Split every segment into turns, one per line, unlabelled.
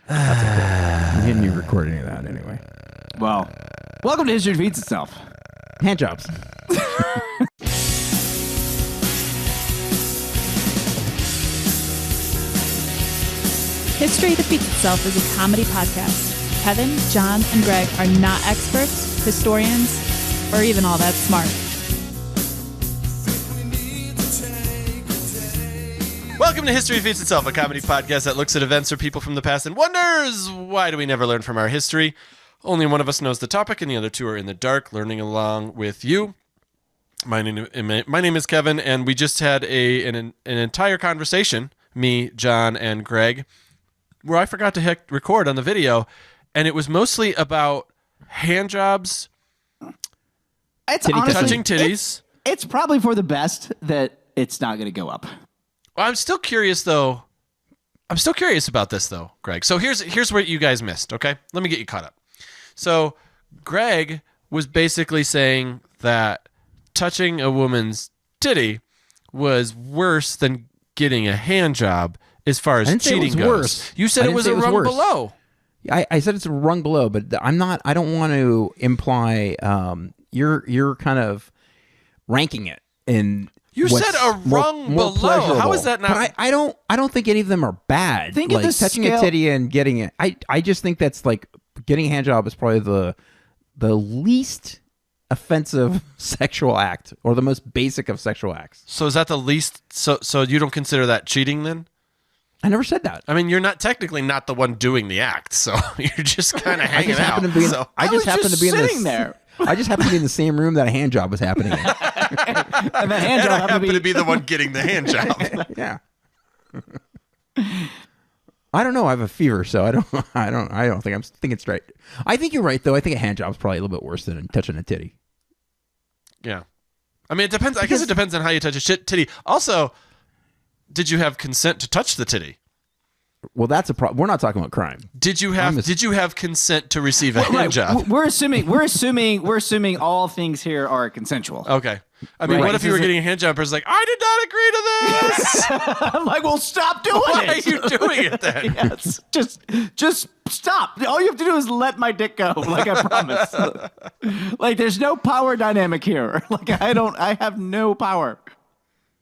That's okay. We didn't record any of that anyway.
Well, welcome to History Repeats Itself.
Hand jobs.
History Repeats Itself is a comedy podcast. Kevin, John, and Greg are not experts, historians, or even all that smart.
Welcome to History Repeats Itself, a comedy podcast that looks at events or people from the past and wonders, why do we never learn from our history? Only one of us knows the topic, and the other two are in the dark, learning along with you. My name is Kevin, and we just had an entire conversation, me, John, and Greg, where I forgot to hit record on the video, and it was mostly about hand jobs,
It's honestly,
touching titties.
It's probably for the best that it's not going to go up.
Well, I'm still curious, though. I'm still curious about this, though, Greg. So here's what you guys missed, okay? Let me get you caught up. So Greg was basically saying that touching a woman's titty was worse than getting a hand job as far as cheating goes.
Worse.
You said it was a rung below.
I said it's a rung below, but I'm not. I don't want to imply you're kind of ranking it in.
You said a rung
more
below.
pleasurable.
How is that not?
But I don't think any of them are bad.
Think of
like
the
touching
scale.
a titty and getting it. I just think that's like getting a hand job is probably the least offensive sexual act, or the most basic of sexual acts.
So is that the least? So you don't consider that cheating then?
I never said that.
I mean, you're not technically not the one doing the act, so you're just kind of hanging out.
I just happen to be
sitting there.
I just happen to be in the same room that a hand job was happening in.
And that hand
And I
job
happen to be the one getting the hand job.
Yeah. I don't know. I have a fever, so I don't think I'm thinking straight. I think you're right, though. I think a hand job is probably a little bit worse than touching a titty.
Yeah. I mean, it depends. I guess it depends on how you touch a titty. Also, did you have consent to touch the titty?
Well, that's a problem. We're not talking about crime.
Did you have consent to receive a hand job?
We're assuming all things here are consensual.
Okay. I mean,
Right.
what if you were getting a hand job and it's like, I did not agree to this?
I'm like, well, stop doing
Why
it.
are you doing it then?
Yes, just stop. All you have to do is let my dick go, like I promised. Like, there's no power dynamic here. Like, I have no power.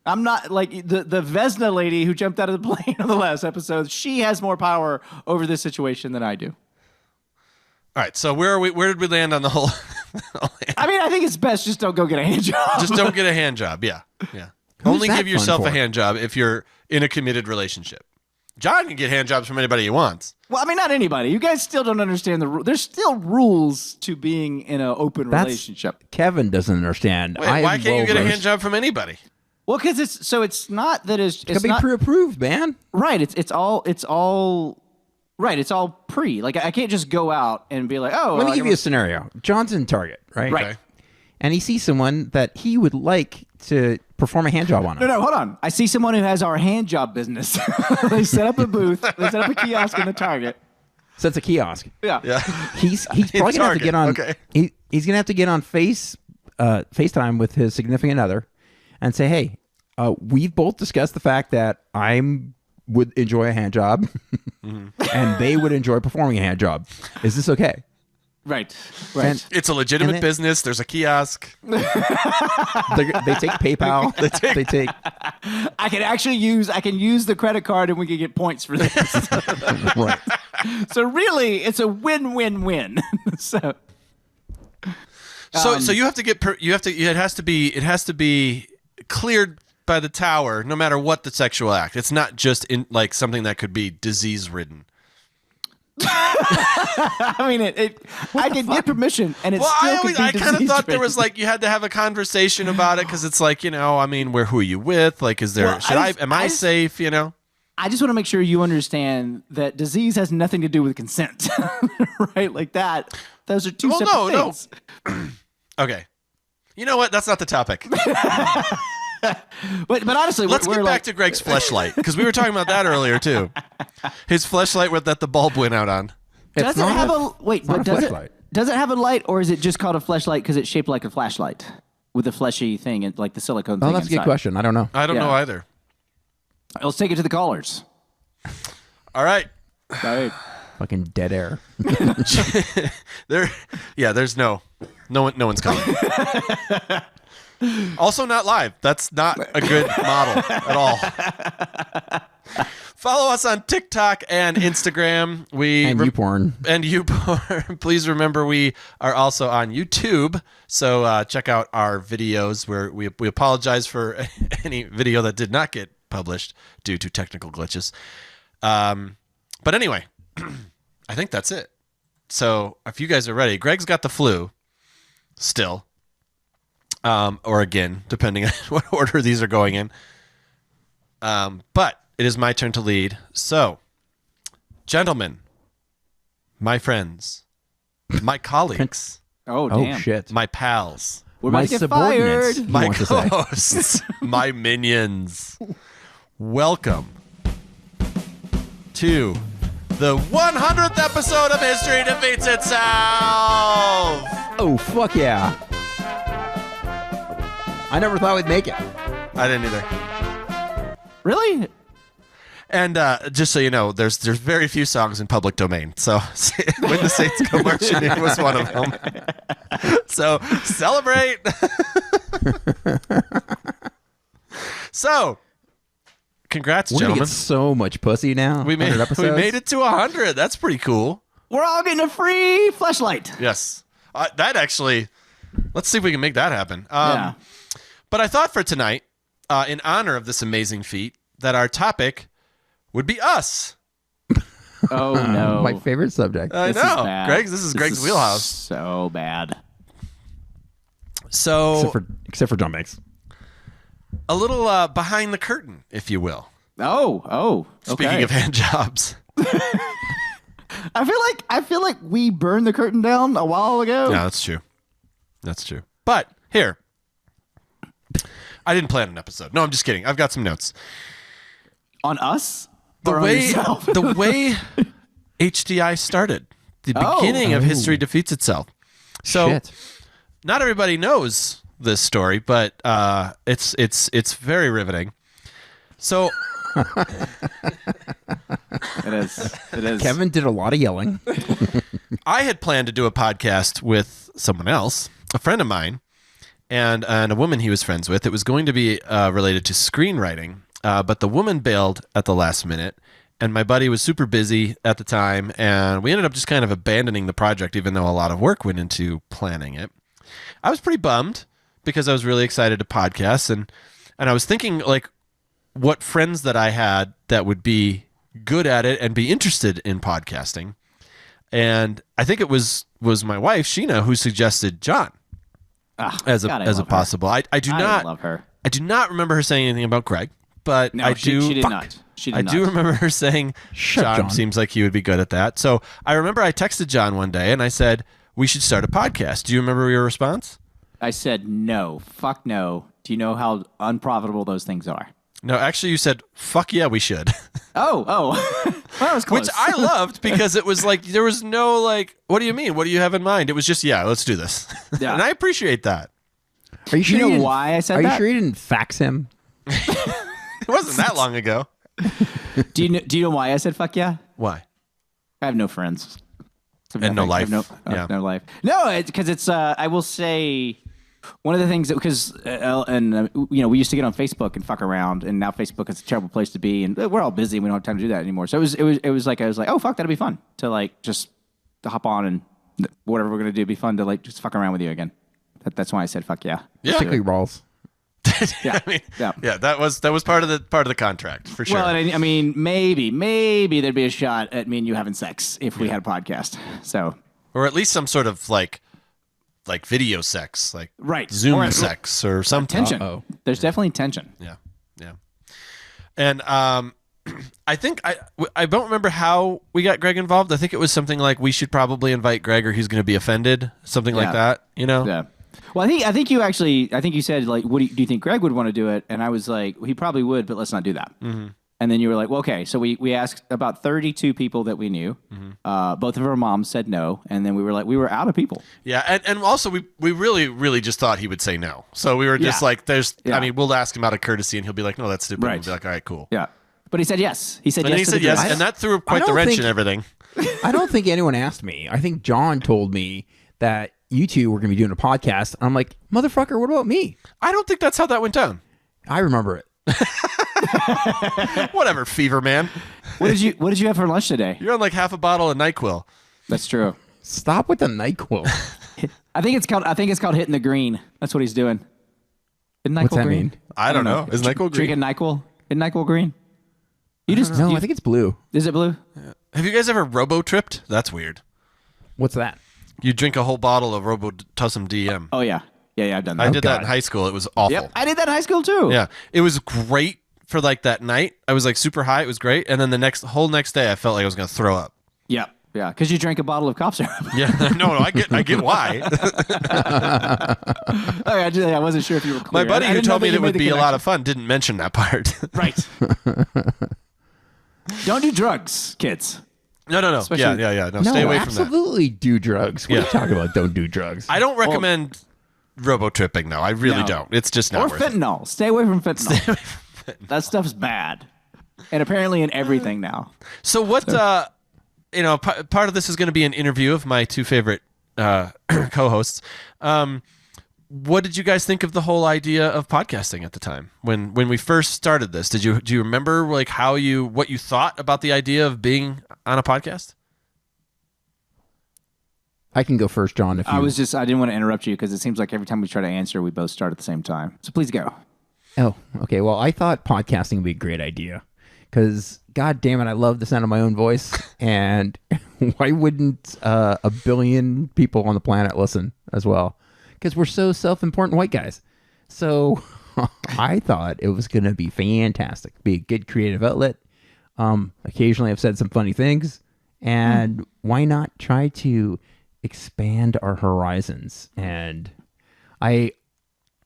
I'm not like the Vesna lady who jumped out of the plane on the last episode. She has more power over this situation than I do.
All right. So where did we land on the whole?
I mean, I think it's best just don't go get a hand job.
Just don't get a hand job. Yeah. Yeah. Only
that
give yourself
fun
a
for?
hand job if you're in a committed relationship. John can get hand jobs from anybody he wants.
Well, I mean, not anybody. You guys still don't understand the rules. There's still rules to being in an open relationship.
Kevin doesn't understand.
Wait, why can't you get a hand job from anybody?
Well, because it's not that it's
It could be
not
pre-approved, man.
right. It's all right. It's all pre. Like, I can't just go out and be like, oh.
Let me give you a scenario. John's in Target, right?
Right.
Okay.
And he sees someone that he would like to perform a hand job on him.
No, hold on. I see someone who has our hand job business. They set up a booth. They set up a kiosk in the Target.
So it's a kiosk.
Yeah.
Yeah.
He's probably gonna have to get on.
Okay.
He's gonna have to get on FaceTime with his significant other, and say, "Hey, we've both discussed the fact that I would enjoy a hand job, and they would enjoy performing a hand job. Is this okay?"
Right.
And
It's a legitimate
And then-
business. There's a kiosk.
they take PayPal. they take.
I can use the credit card and we can get points for this.
Right.
So really, it's a win-win-win. So
you have to get it has to be cleared by the tower no matter what the sexual act. It's not just in like something that could be disease ridden.
I mean, I can get permission, and it's
Well,
still
I kind of thought there was like you had to have a conversation about it because it's like, you know, I mean, who are you with? Like, is there?
Well,
am I safe? You know.
I just want to make sure you understand that disease has nothing to do with consent, right? Like that. Those are two separate things.
No. Okay. You know what? That's not the topic.
But honestly,
Let's get back to Greg's fleshlight because we were talking about that earlier too. His fleshlight that the bulb went out on.
Does it have
fleshlight.
Does it have a light, or is it just called a fleshlight because it's shaped like a flashlight with a fleshy thing and like the silicone thing?
Oh, that's a good
inside?
question. I don't know.
I don't know either.
Let's take it to the callers.
All right.
All right.
Fucking dead air.
There's no one's coming. Also not live. That's not a good model at all. Follow us on TikTok and Instagram.
And YouPorn.
And YouPorn. Please remember we are also on YouTube. So check out our videos where we apologize for any video that did not get published due to technical glitches. But anyway, I think that's it. So if you guys are ready, Greg's got the flu still. Or again, depending on what order these are going in. But it is my turn to lead. So, gentlemen, my friends, my colleagues,
Oh,
Oh,
damn.
shit.
my pals,
We're
My
about to get
subordinates.
fired.
You
my
want to say.
co-hosts, my minions. Welcome to the 100th episode of History Defeats Itself.
Oh, fuck yeah. I never thought we'd make it.
I didn't either.
Really?
And just so you know, there's very few songs in public domain. So When the Saints Go Marching In was one of them. So celebrate. So congrats,
We're going to
gentlemen.
get so much pussy now.
We
100 episodes.
made it to 100. That's pretty cool.
We're all getting a free fleshlight.
Yes. That actually, let's see if we can make that happen.
Yeah.
But I thought for tonight, in honor of this amazing feat, that our topic would be us.
Oh, no.
My favorite subject.
I
This is
know.
bad.
This is Greg's wheelhouse.
So bad.
So
Except for John Banks.
a little behind the curtain, if you will.
Oh.
Speaking
okay.
of hand jobs.
I feel like we burned the curtain down a while ago.
Yeah, that's true. That's true. But here, I didn't plan an episode. No, I'm just kidding. I've got some notes.
On us?
The
Or on
way
yourself?
the way HDI started, the beginning of History Defeats Itself. So
Shit.
not everybody knows this story, but it's very riveting. So
It is.
Kevin did a lot of yelling.
I had planned to do a podcast with someone else, a friend of mine, and a woman he was friends with. It was going to be related to screenwriting, but the woman bailed at the last minute, and my buddy was super busy at the time, and we ended up just kind of abandoning the project, even though a lot of work went into planning it. I was pretty bummed because I was really excited to podcast, and I was thinking, like, what friends that I had that would be good at it and be interested in podcasting. And I think it was my wife, Sheena, who suggested John as a possible. I do not
love her.
I do not remember her saying anything about Greg, but
No,
I
she
do.
did not. She did
I
not.
do remember her saying John
John.
seems like he would be good at that. So I remember I texted John one day and I said we should start a podcast. Do you remember your response?
I said no. Fuck no. Do you know how unprofitable those things are?
No, actually, you said fuck yeah, we should.
Oh. Well, that was close.
Which I loved because it was like there was no like, what do you mean? What do you have in mind? It was just let's do this,
Yeah.
and I appreciate that.
Are you sure
know
you didn't-
why I said
Are
that?
you sure you didn't fax him?
It wasn't that long ago.
Do you know why I said fuck yeah?
Why?
I have no friends.
And no
I have
life. Yeah.
No life. No, because it's. I will say one of the things because we used to get on Facebook and fuck around, and now Facebook is a terrible place to be, and we're all busy. And we don't have time to do that anymore. So it was like I was like, oh fuck, that'd be fun to like just to hop on and whatever we're gonna do, be fun to like just fuck around with you again. That's why I said fuck yeah.
Yeah.
Tickly balls.
Yeah.
I mean,
Yeah.
that was part of the contract for sure.
Well, I mean, maybe there'd be a shot at me and you having sex if we had a podcast. So
or at least some sort of like video sex, like
Right.
Zoom
Or-
sex or something.
tension.
Uh-oh.
There's definitely tension.
Yeah. And I think I don't remember how we got Greg involved. I think it was something like we should probably invite Greg or he's going to be offended, something like
Yeah.
that. You know?
Yeah. Well, I think you said like, do you think Greg would want to do it? And I was like, well, he probably would, but let's not do that. Mm-hmm. And then you were like, well, okay. So we asked about 32 people that we knew. Mm-hmm. Both of our moms said no, and then we were out of people.
Yeah, and also we really just thought he would say no. So we were just
Yeah.
like,
Yeah.
I mean, we'll ask him out of courtesy, and he'll be like, no, that's stupid.
Right.
And we'll be like, all right, cool.
Yeah. But he said yes. He said
And
yes.
then he said
to the
yes,
dress.
and that threw quite the
don't
wrench
think-
in everything.
I don't think anyone asked me. I think John told me that you two were going to be doing a podcast. And I'm like, motherfucker, what about me?
I don't think that's how that went down.
I remember it.
Whatever, fever man.
What did you have for lunch today?
You're on like half a bottle of NyQuil.
That's true.
Stop with the NyQuil.
I think it's called hitting the green. That's what he's doing. Isn't NyQuil
What's that
green?
mean?
I don't know. Is NyQuil green?
Drinking NyQuil. Isn't NyQuil green? You just
No, I think it's blue.
Is it blue?
Have you guys ever robo-tripped? That's weird.
What's that?
You drink a whole bottle of Robitussin DM.
Oh yeah. Yeah, I've done that.
I did that
God.
in high school. It was awful.
Yep, I did that in high school too.
Yeah. It was great for like that night. I was like super high. It was great. And then the whole next day, I felt like I was going to throw up.
Yep. Yeah, because you drank a bottle of cough syrup.
Yeah. No, I get why.
I wasn't sure if you were clear.
My buddy
I
who
didn't know
told me
that
it
you
would
made the
be a lot
connection.
of fun didn't mention that part.
Right. Don't do drugs, kids.
No.
Especially-
Yeah. No,
No,
stay away from that.
absolutely do drugs. What are
Yeah.
you talking about? Don't do drugs.
I don't recommend robo-tripping, though. I really
No.
don't. It's just not
Or
worth it.
fentanyl. Stay away from fentanyl. That stuff's bad. And apparently in everything now.
So what, part of this is going to be an interview of my two favorite co-hosts. What did you guys think of the whole idea of podcasting at the time when we first started this? Do you remember like what you thought about the idea of being on a podcast?
I can go first, John. If you...
I didn't want to interrupt you because it seems like every time we try to answer, we both start at the same time. So please go.
Oh, okay. Well, I thought podcasting would be a great idea because, God damn it, I love the sound of my own voice. And why wouldn't a billion people on the planet listen as well? Because we're so self-important white guys. So I thought it was going to be fantastic. Be a good creative outlet. Occasionally I've said some funny things. And why not try to expand our horizons? And I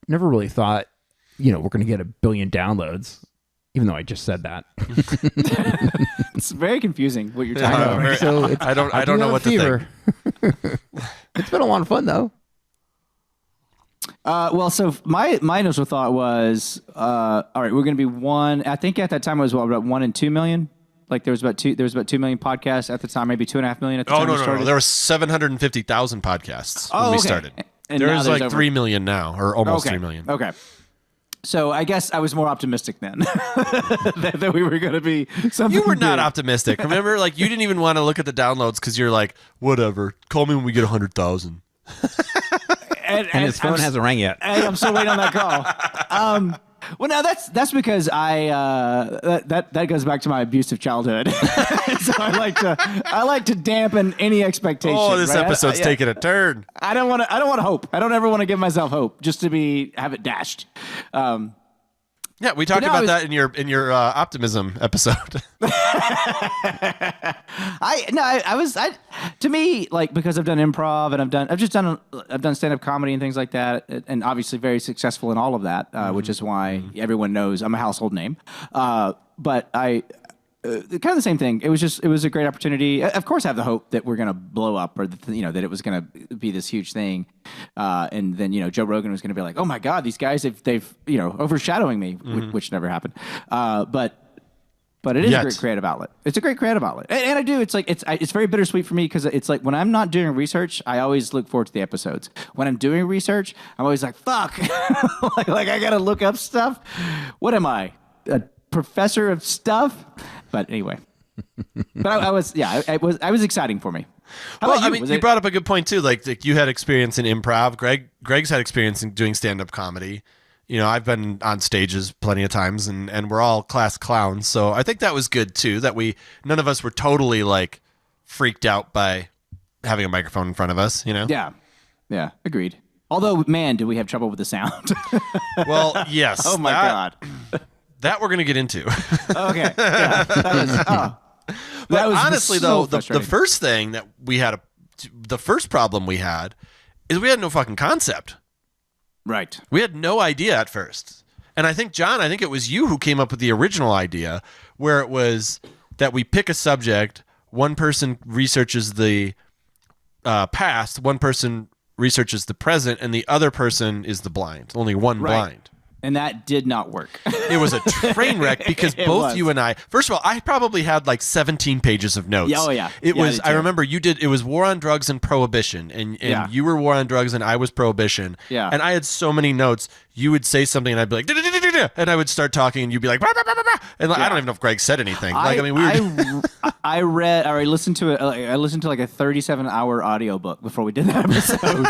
never really thought, we're going to get 1 billion downloads, even though I just said that.
It's very confusing what you're talking about.
Very-
So
I don't know what to think.
It's been a lot of fun, though.
So my initial thought was, all right, we're going to be one. I think at that time it was about 1 and 2 million. Like there was about 2 million podcasts at the time, maybe 2.5 million at the
Oh,
time.
no. There were 750,000 podcasts when
Oh,
we
okay.
started.
And now
There's like
over-
3 million now, or almost
okay.
3 million.
Okay. So I guess I was more optimistic then that we were going to be something.
You were not
big.
optimistic. Remember, like you didn't even want to look at the downloads because you're like, whatever. Call me when we get 100,000.
And his phone hasn't rang yet.
Hey, I'm still waiting on that call. Well, now that's because that goes back to my abusive childhood. So I like to dampen any expectation.
Oh, this
right?
episode's taking a turn.
I don't want hope. I don't ever want to give myself hope just to have it dashed.
Yeah, we talked
no,
about
it was-
that in your optimism episode.
To me, like, because I've done improv and I've done stand-up comedy and things like that, and obviously very successful in all of that, which is why everyone knows I'm a household name. But I kind of the same thing. It was a great opportunity. Of course, I have the hope that we're going to blow up, or that it was going to be this huge thing, and then Joe Rogan was going to be like, oh my God, these guys they've overshadowing me, which never happened. But it is a great creative outlet. It's a great creative outlet, and I do. It's very bittersweet for me because it's like when I'm not doing research, I always look forward to the episodes. When I'm doing research, I'm always like, fuck, like I gotta look up stuff. What am I, a professor of stuff? But anyway, I was exciting for me. How about you?
You brought up a good point too. Like you had experience in improv. Greg's had experience in doing stand-up comedy. I've been on stages plenty of times, and we're all class clowns. So I think that was good too. That none of us were totally like freaked out by having a microphone in front of us.
Yeah, agreed. Although, man, do we have trouble with the sound?
Well, yes.
Oh my God.
That we're gonna get into.
Okay. Yeah,
But honestly, though, the
frustrating.
first thing that the first problem we had is we had no fucking concept.
Right.
We had no idea at first. And I think, John, it was you who came up with the original idea where it was that we pick a subject, one person researches the past, one person researches the present, and the other person is the blind. Only one blind.
And that did not work.
It was a train wreck because
It
both
was.
you and I, first of all, I probably had like 17 pages of notes.
Yeah, oh, yeah.
It
Yeah, I
was,
did
I
too.
remember it was war on drugs and prohibition. And
Yeah.
you were war on drugs and I was prohibition.
Yeah.
And I had so many notes. You would say something and I'd be like, "Da-da-da-da-da," and I would start talking and you'd be like, "Bah, bah, bah, bah, bah." And like, I don't even know if Greg said anything. We were.
I read or I listened to it. I listened to like a 37-hour audiobook before we did that episode.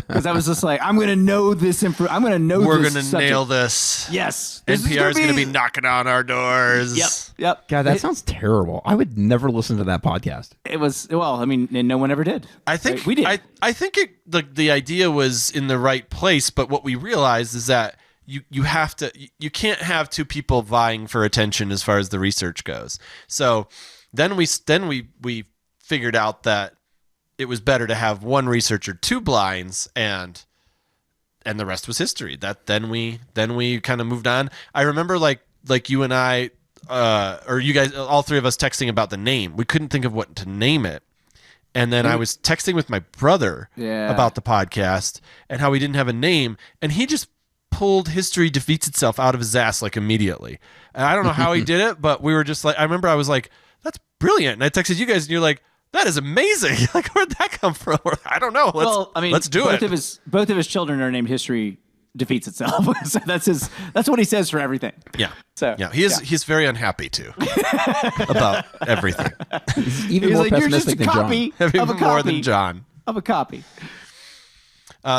Because I was just like, I'm gonna know this. I'm gonna know.
We're
this
going to
subject.
nail this.
Yes,
NPR is going to be knocking on our doors.
Yep.
God, that sounds terrible. I would never listen to that podcast.
It was well. I mean, and no one ever did.
I think
Right? We did.
I think the idea was in the right place, but what we realized is that you can't have two people vying for attention as far as the research goes. So then we figured out that it was better to have one researcher, two blinds, and the rest was history. That then we kind of moved on. I remember like you and I or you guys, all three of us texting about the name. We couldn't think of what to name it. And then I was texting with my brother about the podcast and how we didn't have a name. And he just pulled History Defeats Itself out of his ass like immediately. And I don't know how he did it, but we were just like, I remember I was like, that's brilliant. And I texted you guys and you're like, that is amazing. Like, where'd that come from? I don't know. Let's do it.
Both of his children are named History Defeats Itself. So that's what he says for everything.
Yeah.
So
yeah, he's very unhappy too about everything.
He's even
He's
more
like, you're just
pessimistic
a
than John.
copy
Even
of a
more
copy
than John.
of a copy.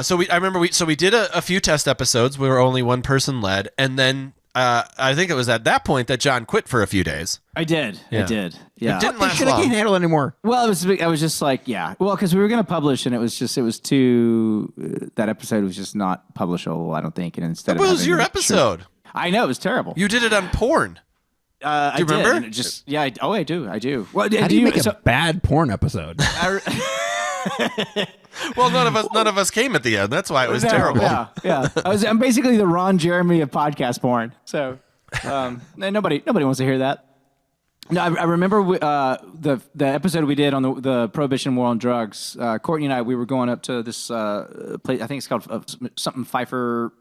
So I remember we did a few test episodes. We were only one person led, and then I think it was at that point that John quit for a few days.
I did.
Yeah.
I did. Yeah.
It didn't
That
last
shit I
long.
can't handle anymore.
Well, I was just like, yeah. Well, because we were going to publish, and it was too. That episode was just not publishable, I don't think. And instead,
It was
of
your
having
episode.
I know it was terrible.
You did it on porn.
I
do you remember?
Did, and it just I do. I do. Well,
How do you make a bad porn episode?
Well, none of us came at the end. That's why it was terrible.
Yeah. I'm basically the Ron Jeremy of podcast porn. So nobody wants to hear that. No, I remember the episode we did on the Prohibition War on Drugs. Courtney and I, we were going up to this place. I think it's called something Pfeiffer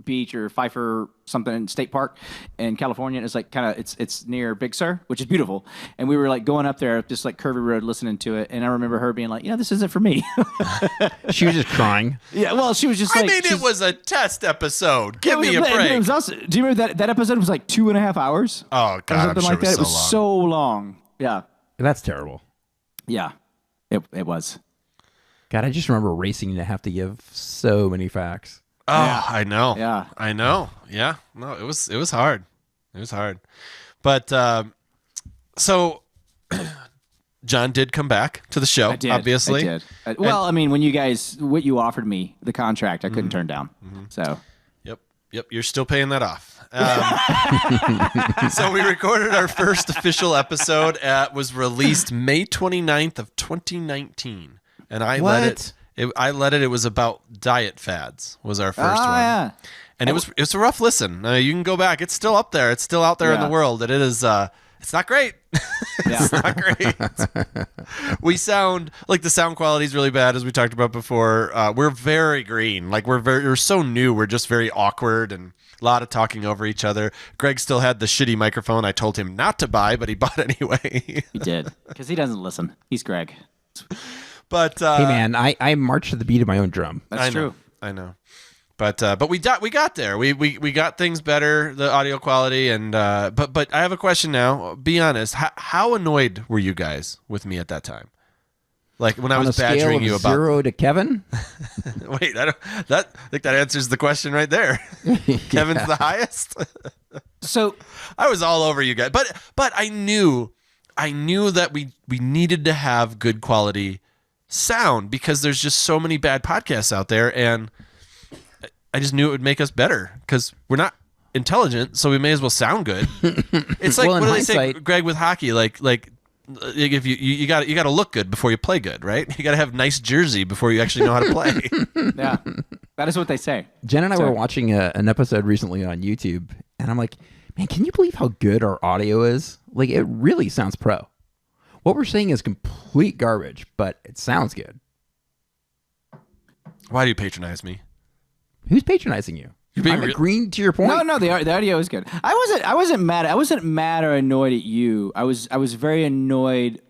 Beach or Pfeiffer something state park in California. It's like it's near Big Sur, which is beautiful. And we were like going up there, just like curvy road, listening to it. And I remember her being like, this isn't for me.
She was just crying.
Yeah, well, she was just
I
like,
mean, it was a test episode. Give me a
It
break.
was also, do you remember that episode was like 2.5 hours?
Oh
Or
God, I'm
something
sure
like that. It was
long.
so long. Yeah.
That's terrible.
Yeah. It was.
God, I just remember racing to have to give so many facts.
Oh, yeah. I know.
Yeah.
I know. Yeah. No, it was hard. It was hard. But so John did come back to the show,
I did.
obviously.
I did. Well, I mean, when what you offered me, the contract, I couldn't turn down. So.
Yep, you're still paying that off. So we recorded our first official episode. Was released May 29th of 2019. And I let it. It was about diet fads. Was our first one.
Yeah.
And it was a rough listen. You can go back. It's still up there. It's still out there in
Yeah.
the world. And it is. It's not great. It's not great. We sound like the sound quality is really bad, as we talked about before. We're very green. Like we're so new. We're just very awkward and a lot of talking over each other. Greg still had the shitty microphone I told him not to buy, but he bought anyway.
He did. Because he doesn't listen. He's Greg.
But
Hey man, I march to the beat of my own drum.
That's true.
I know. But we got there. We got things better, the audio quality, and but I have a question now. Be honest. How annoyed were you guys with me at that time? Like when I
On
was
a scale
badgering
of
you about
0 to Kevin.
Wait, I think that answers the question right there. Kevin's the highest.
So
I was all over you guys, but I knew that we needed to have good quality sound because there's just so many bad podcasts out there, and I just knew it would make us better because we're not intelligent, so we may as well sound good. It's like,
Well, in
what do they say,
hindsight-
Greg, with hockey? Like if you got to look good before you play good, right? You got to have nice jersey before you actually know how to play.
yeah, that is what they say.
Jen and I were
Sorry.
watching an episode recently on YouTube, and I'm like, man, can you believe how good our audio is? Like, it really sounds pro. What we're saying is complete garbage, but it sounds good.
Why do you patronize me?
Who's patronizing you?
You're being
I'm agreeing to your point.
No, the audio is good. I wasn't mad. I wasn't mad or annoyed at you. I was very annoyed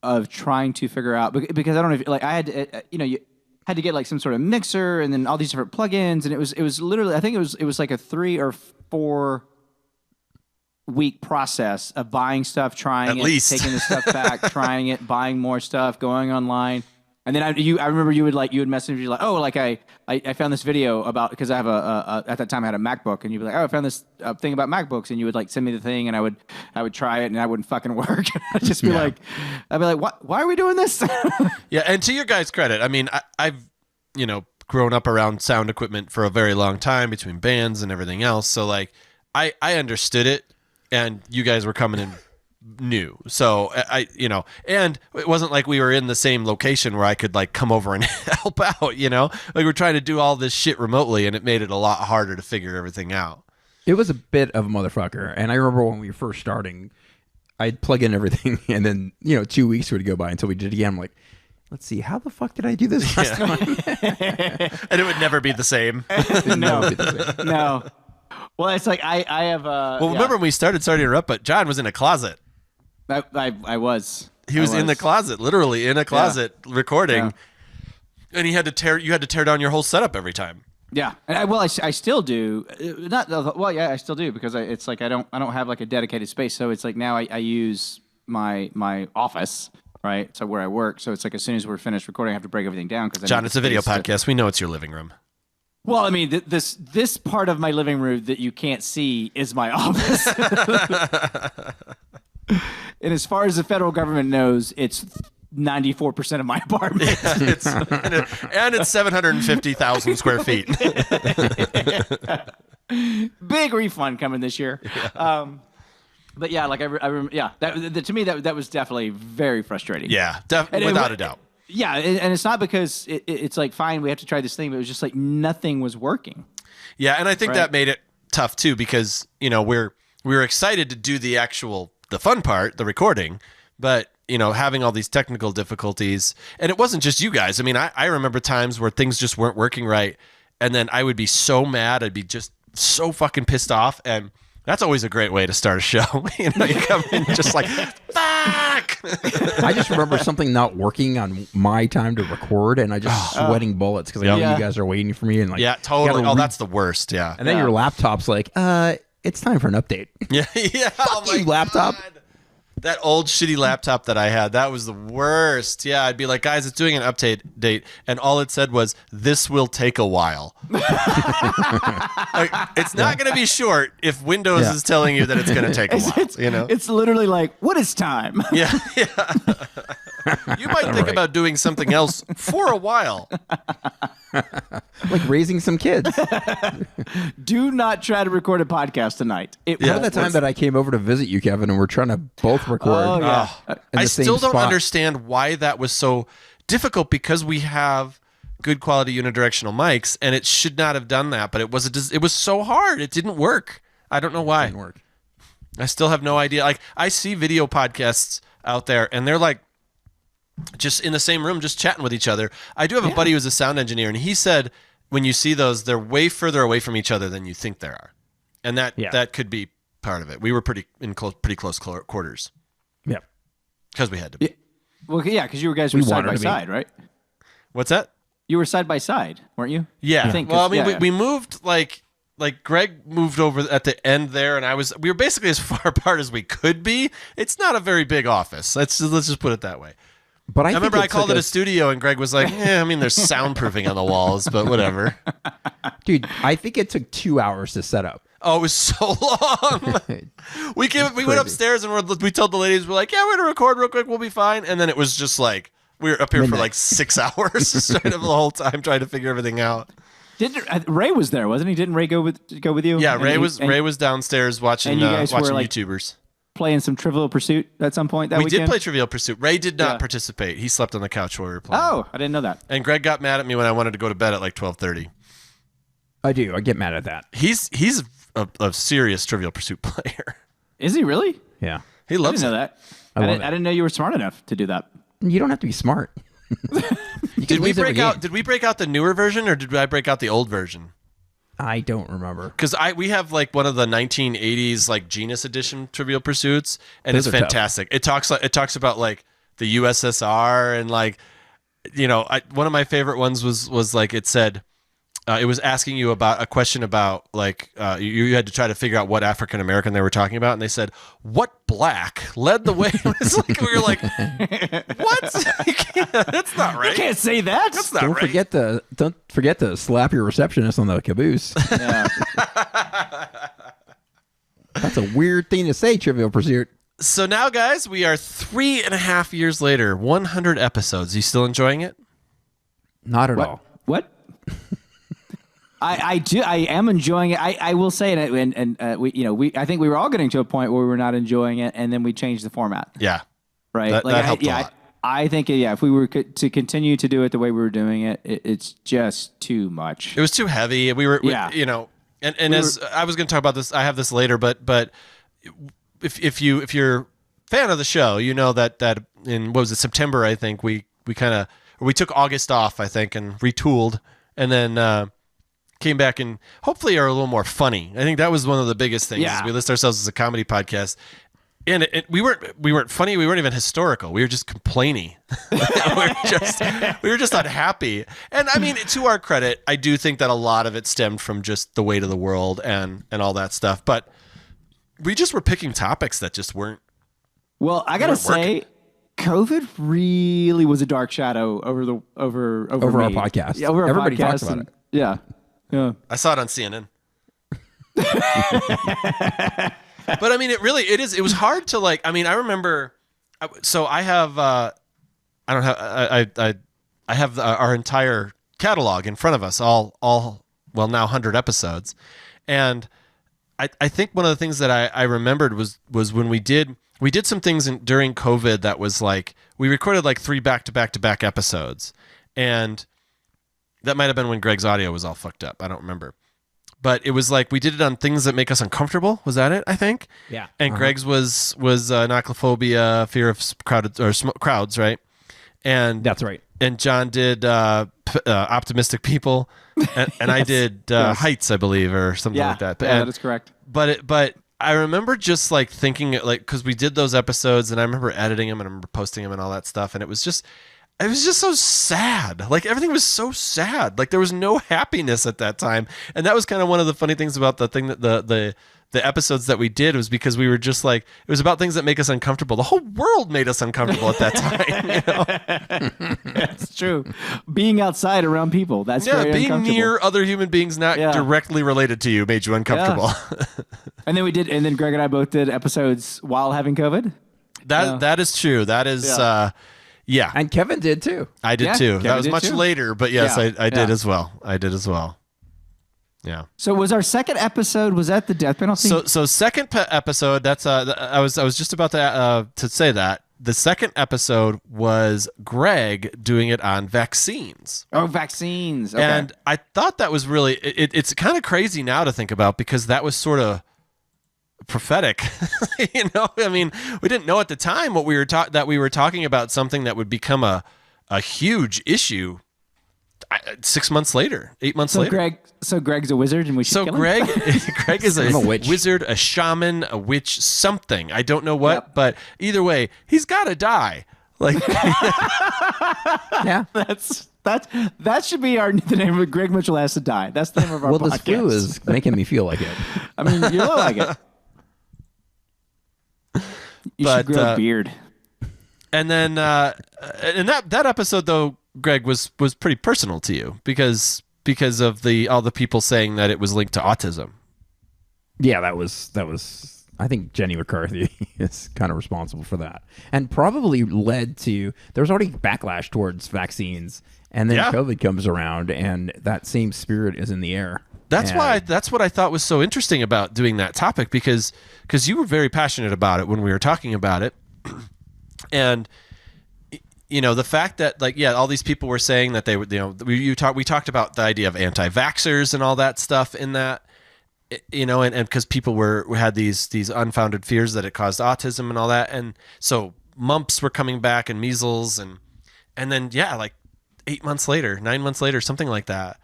of trying to figure out because I don't know if like I had to, you had to get like some sort of mixer and then all these different plugins, and it was literally I think it was like a 3 or 4 week process of buying stuff, trying it, taking the stuff back, trying it, buying more stuff, going online. And then I remember you would message me like, oh, like I found this video about, because I have at that time I had a MacBook, and you'd be like, oh, I found this thing about MacBooks, and you would like send me the thing, and I would try it, and I wouldn't fucking work. I'd just be like, why are we doing this?
Yeah, and to your guys' credit, I mean, I've grown up around sound equipment for a very long time between bands and everything else, so like I understood it, and you guys were coming in new. So and it wasn't like we were in the same location where I could like come over and help out, like we're trying to do all this shit remotely, and it made it a lot harder to figure everything out.
It was a bit of a motherfucker. And I remember when we were first starting, I'd plug in everything, and then 2 weeks would go by until we did it again. I'm like, let's see, how the fuck did I do this last time?
And it would never be the same.
No. Well, it's like I have
remember when we started, sorry to interrupt, but John was in a closet.
I was.
He was in the closet, literally in a closet recording, and you had to tear down your whole setup every time.
Yeah, and I still do. I still do, because it's like I don't have like a dedicated space, so it's like now I use my office, right? So where I work, so it's like as soon as we're finished recording, I have to break everything down because
John, it's a video podcast. We know it's your living room.
Well, I mean, this part of my living room that you can't see is my office. And as far as the federal government knows, it's 94% of my apartment.
And it's 750,000 square feet.
Big refund coming this year. Yeah. But yeah, like I remember, yeah, to me that was definitely very frustrating.
Yeah, without a doubt.
Yeah, and it's not because it's like, fine, we have to try this thing, but it was just like nothing was working.
Yeah, and I think that made it tough too, because we were excited to do the fun part, the recording, but having all these technical difficulties, and it wasn't just you guys. I mean, I remember times where things just weren't working right, and then I would be so mad, I'd be just so fucking pissed off, and that's always a great way to start a show. You come in just like, fuck!
I just remember something not working on my time to record, and I just sweating bullets because I know you guys are waiting for me. And like,
yeah, totally. That's the worst. Yeah.
And then your laptop's like, it's time for an update.
Yeah.
Fuck you, laptop.
God. That old shitty laptop that I had, that was the worst. Yeah, I'd be like, guys, it's doing an update date, and all it said was, this will take a while. Like, it's not going to be short if Windows is telling you that it's going to take a while.
It's literally like, what is time?
Yeah. You might think about doing something else for a while.
Like raising some kids.
Do not try to record a podcast tonight.
Remember the time that I came over to visit you, Kevin, and we're trying to both record?
Oh, yeah.
I still don't understand why that was so difficult, because we have good quality unidirectional mics, and it should not have done that, but it was so hard. It didn't work. I don't know why.
It didn't work.
I still have no idea. Like, I see video podcasts out there, and they're like just in the same room, just chatting with each other. I do have a buddy who's a sound engineer, and he said when you see those, they're way further away from each other than you think they are, and that could be part of it. We were pretty close quarters.
Yeah,
because we had to be.
Yeah. Well, yeah, because you guys were side by side, right?
What's that?
You were side by side, weren't you?
Yeah.
I think,
well, I mean, we moved like Greg moved over at the end there, and we were basically as far apart as we could be. It's not a very big office. Let's just put it that way.
But I
remember I called it a studio, and Greg was like, I mean, there's soundproofing on the walls, but whatever.
Dude, I think it took 2 hours to set up.
Oh, it was so long. We went upstairs, and we told the ladies, we're like, yeah, we're going to record real quick. We'll be fine. And then it was just like, we were up here for like 6 hours straight up the whole time trying to figure everything out.
Ray was there, wasn't he? Didn't Ray go with you?
Yeah, Ray was downstairs watching YouTubers.
Playing some Trivial Pursuit at some point that weekend?
We did play Trivial Pursuit. Ray did not participate. He slept on the couch while we were playing.
Oh, I didn't know that.
And Greg got mad at me when I wanted to go to bed at like 12:30.
I do. I get mad at that.
He's a serious Trivial Pursuit player.
Is he really?
Yeah.
He loves
I didn't know that. I didn't know you were smart enough to do that.
You don't have to be smart.
Did we break out the newer version, or did I break out the old version?
I don't remember.
Because we have like one of the 1980s like Genus Edition Trivial Pursuits, and
Those
it's
are tough.
fantastic. It talks about like the USSR and like, you know, one of my favorite ones was like it said. It was asking you about a question about like you had to try to figure out what African American they were talking about, and they said what black led the way. It's like we were like, what? That's not right.
You can't say that.
That's not
Don't
right.
forget to slap your receptionist on the caboose.
Yeah.
That's a weird thing to say, Trivial Pursuit.
So now, guys, we are 3.5 years later, 100 episodes. You still enjoying it?
Not at all.
What? I am enjoying it. I will say it, and we I think we were all getting to a point where we were not enjoying it, and then we changed the format.
Yeah,
Right.
That helped a lot.
I think if we were to continue to do it the way we were doing it, it's just too much.
It was too heavy. We you know, and as I was going to talk about this, I have this later, but if you're a fan of the show, you know that in what was it, September, I think we took August off, I think, and retooled, and then came back and hopefully are a little more funny. I think that was one of the biggest things.
Yeah.
Is we list ourselves as a comedy podcast, and we weren't funny. We weren't even historical. We were just complaining. we were just unhappy. And I mean, to our credit, I do think that a lot of it stemmed from just the weight of the world and all that stuff. But we just were picking topics that just weren't.
Well, I gotta
weren't
say,
working.
COVID really was a dark shadow over
Over our
me.
podcast.
Yeah, over our
Everybody
podcast
talks about
and-
it.
Yeah. Yeah.
I saw it on CNN. But I mean, it was hard to like. I mean, I remember. So I have. I don't have. I have our entire catalog in front of us. All. Well, now 100 episodes, and I think one of the things that I remembered was when we did some things during COVID that was like we recorded like 3 back-to-back episodes, and that might have been when Greg's audio was all fucked up. I don't remember. But it was like we did it on things that make us uncomfortable. Was that it? I think.
Yeah.
And Greg's was nyclophobia, fear of crowds, right? And
That's right.
And John did optimistic people, and I did heights, I believe, or something like that.
Yeah, that is correct.
But I remember just like thinking like because we did those episodes, and I remember editing them and I remember posting them and all that stuff, and it was just so sad. Like everything was so sad. Like there was no happiness at that time. And that was kind of one of the funny things about the thing that the episodes that we did was because we were just like, it was about things that make us uncomfortable. The whole world made us uncomfortable at that time. You know?
That's true. Being outside around people, that's very
being
uncomfortable.
near other human beings not directly related to you made you uncomfortable.
And then Greg and I both did episodes while having COVID.
That is true. That is yeah.
And Kevin did too.
I did too.
Kevin
That was
did
much
too.
later, but yes,
Yeah.
I did
Yeah.
as well. I did as well. Yeah.
So was our second episode, was that the death penalty?
So second episode. That's I was just about to say that the second episode was Greg doing it on vaccines.
Oh, vaccines. Okay.
And I thought that was really it's kind of crazy now to think about because that was sort of prophetic. You know, I mean, we didn't know at the time what we were that we were talking about something that would become a huge issue 6 months later, 8 months later.
Greg's a wizard and we should kill him?
Greg is a
I'm a witch.
wizard, a shaman, a witch, something. I don't know what,
Yep.
but either way, he's got to die. Like
Yeah.
That should be the name of Greg Mitchell has to die. That's the name of our
Well,
podcast.
this flu is making me feel like it.
I mean, you look like it. You
But,
should grow a beard.
and then and that episode though, Greg, was pretty personal to you because of all the people saying that it was linked to autism.
Yeah, that was. I think Jenny McCarthy is kind of responsible for that, and probably led to. There's already backlash towards vaccines, and then
Yeah.
COVID comes around, and that same spirit is in the air.
That's
And-
why. That's what I thought was so interesting about doing that topic because you were very passionate about it when we were talking about it, and you know the fact that like all these people were saying that they would we talked about the idea of anti-vaxxers and all that stuff in that and because people had these unfounded fears that it caused autism and all that, and so mumps were coming back and measles and then like 8 months later, 9 months later, something like that.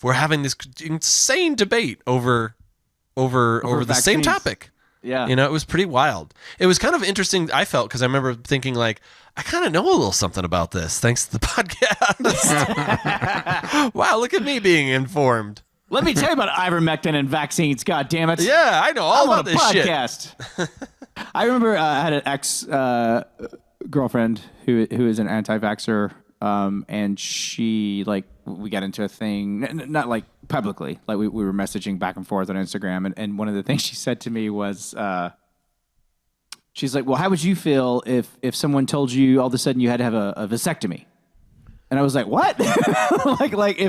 were having this insane debate over the same
vaccines.
topic.
Yeah.
You know, it was pretty wild. It was kind of interesting, I felt, because I remember thinking, like, I kind of know a little something about this thanks to the podcast. Wow, look at me being informed.
Let me tell you about ivermectin and vaccines. God damn it!
Yeah, I know all
I'm
about
on a
this shit.
podcast. I remember I had an ex girlfriend who is an anti-vaxxer, and she we got into a thing, not like publicly, like we were messaging back and forth on Instagram, and one of the things she said to me was, she's like, "Well, how would you feel if someone told you all of a sudden you had to have a vasectomy?" And I was like, "What?" like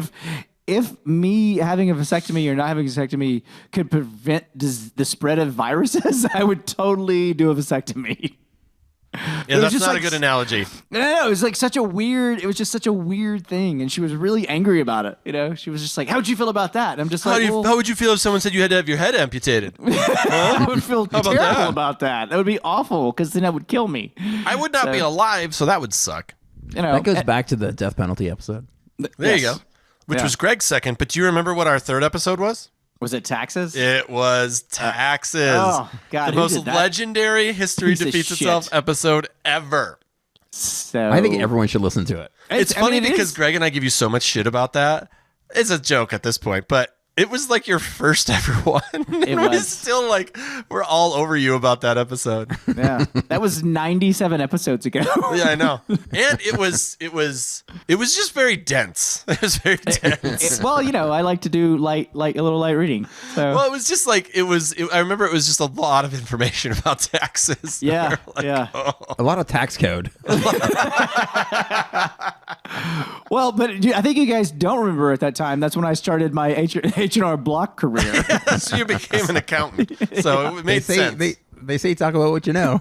if me having a vasectomy or not having a vasectomy could prevent the spread of viruses, I would totally do a vasectomy.
Yeah, that's not a good analogy.
No, it was like such a weird. It was just such a weird thing, and she was really angry about it. You know, she was just like, "How would you feel about that?" And I'm just like,
How would you feel if someone said you had to have your head amputated?
I would feel
about
terrible
that?
about that. That would be awful because then that would kill me.
I would not be alive, so that would suck.
You know,
That goes back to the death penalty episode.
There you go. Which was Greg's second, but do you remember what our third episode was?
Was it taxes?
It was taxes.
Oh, God,
the
who
most
did that?
legendary history
Piece of
defeats
shit.
itself episode ever.
So
I think everyone should listen to it.
It's funny
it
because
is-
Greg and I give you so much shit about that. It's a joke at this point, but it was like your first ever one. It was
was.
still like we're all over you about that episode.
Yeah, that was 97 episodes ago.
Yeah, I know. And it was just very dense. It was very dense.
Well, you know, I like to do a little light reading. So
Well, it was just like I remember it was just a lot of information about taxes.
yeah,
Like,
yeah.
A lot of tax code.
Well, but I think you guys don't remember at that time. That's when I started my H&R Block career.
So you became an accountant. So it made
They say
sense.
they say talk about what you know.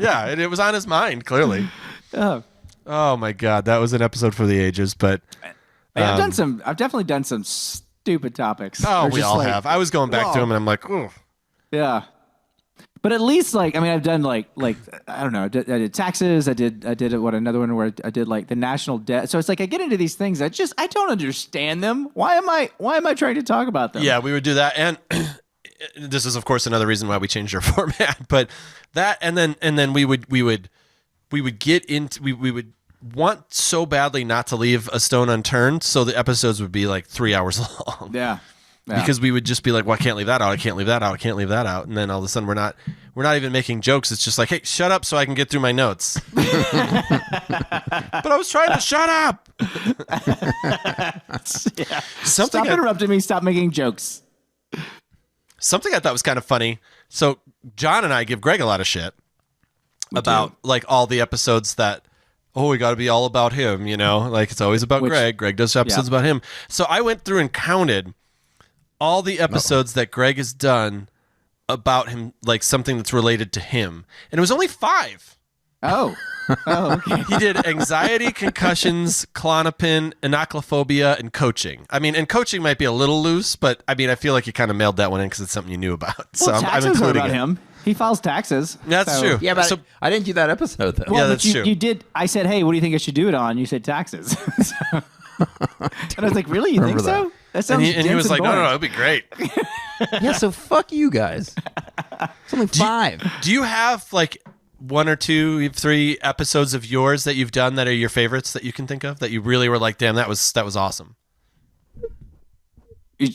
Yeah, and it was on his mind, clearly.
Oh.
Oh my God, that was an episode for the ages, but
Hey, I've definitely done some stupid topics.
oh,
Or
we
just
all
like-
have. I was going back to
Whoa.
him and I'm like, ooh.
Yeah. But at least I've done I don't know, I did taxes. I did another one where I did like the national debt. So it's like I get into these things. I don't understand them. Why am I trying to talk about them?
Yeah, we would do that, and this is of course another reason why we changed our format. But that, and then we would get into we would want so badly not to leave a stone unturned, so the episodes would be like 3 hours long.
Yeah.
Because we would just be like, well, I can't leave that out. I can't leave that out. I can't leave that out. And then all of a sudden we're not even making jokes. It's just like, hey, shut up so I can get through my notes. But I was trying to shut up.
Yeah.
Something
Stop interrupting me. Stop making jokes.
Something I thought was kind of funny. So John and I give Greg a lot of shit about like all the episodes that, we got to be all about him, you know, like it's always about Greg. Greg does episodes about him. So I went through and counted all the episodes that Greg has done about him, like something that's related to him. And it was only 5.
Oh. Okay.
He did anxiety, concussions, Klonopin, ankylophobia, and coaching. I mean, and coaching might be a little loose, but I mean, I feel like you kind of mailed that one in because it's something you knew about. So
Well,
I'm
taxes are
including
about
it.
him. He files taxes.
That's
So-
true.
Yeah, but
So-
I didn't do that episode though.
Yeah,
But
that's true.
You did. I said, "Hey, what do you think I should do it on?" You said taxes. And I was like, "Really? You think
Remember
so?" That sounds.
And he was
dense
like, no,
boring.
it'd be great.
Yeah, so fuck you guys. It's only 5.
Do you have like 1 or 2, 3 episodes of yours that you've done that are your favorites that you can think of that you really were like, damn, that was awesome?